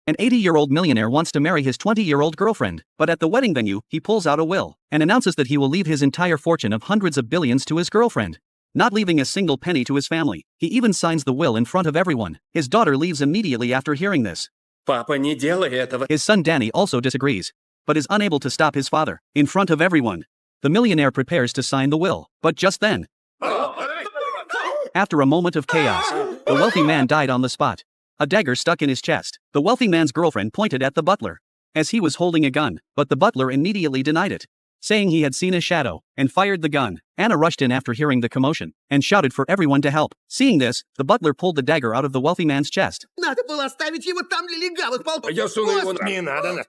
An 80-year-old millionaire wants to marry his 20-year-old girlfriend, but at the wedding venue, he pulls out a will and announces that he will leave his entire fortune of hundreds of billions to his girlfriend, not leaving a single penny to his family. He even signs the will in front of everyone. His daughter leaves immediately after hearing this. Папа, не делай этого. His son Danny also disagrees, but is unable to stop his father. In front of everyone, the millionaire prepares to sign the will, but just then, after a moment of chaos, the wealthy man died on the spot. A dagger stuck in his chest. The wealthy man's girlfriend pointed at the butler, as he was holding a gun, but the butler immediately denied it, saying he had seen a shadow, and fired the gun. Anna rushed in after hearing the commotion, and shouted for everyone to help. Seeing this, the butler pulled the dagger out of the wealthy man's chest. Надо было оставить его там для легавых полков. Я суну его на... Не надо.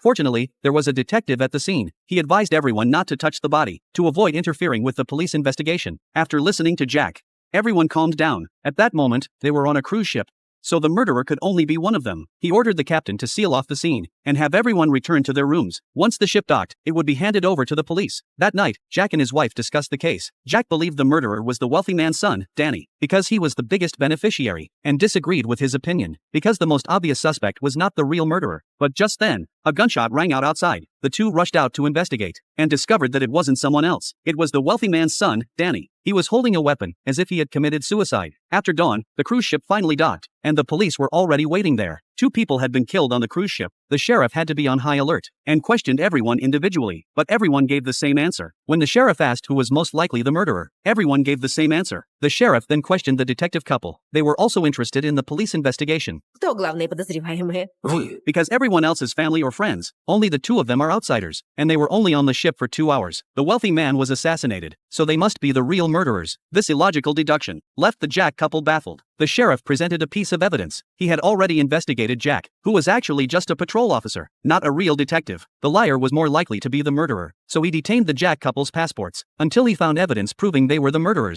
Fortunately, there was a detective at the scene. He advised everyone not to touch the body, to avoid interfering with the police investigation. After listening to Jack, everyone calmed down. At that moment, they were on a cruise ship, so the murderer could only be one of them. He ordered the captain to seal off the scene and have everyone return to their rooms. Once the ship docked, it would be handed over to the police. That night, Jack and his wife discussed the case. Jack believed the murderer was the wealthy man's son, Danny, because he was the biggest beneficiary, and disagreed with his opinion, because the most obvious suspect was not the real murderer. But just then, a gunshot rang out outside. The two rushed out to investigate, and discovered that it wasn't someone else. It was the wealthy man's son, Danny. He was holding a weapon, as if he had committed suicide. After dawn, the cruise ship finally docked, and the police were already waiting there. 2 people had been killed on the cruise ship. The sheriff had to be on high alert, and questioned everyone individually, but everyone gave the same answer. When the sheriff asked who was most likely the murderer, everyone gave the same answer. The sheriff then questioned the detective couple. They were also interested in the police investigation. Кто главные подозреваемые? Вы. Because everyone else is family or friends, only the 2 of them are outsiders, and they were only on the ship for 2 hours. The wealthy man was assassinated, so they must be the real murderers. This illogical deduction left the Jack couple baffled. The sheriff presented a piece of evidence. He had already investigated Jack, who was actually just a patrol officer, not a real detective. The liar was more likely to be the murderer, so he detained the Jack couple's passports until he found evidence proving they were the murderers.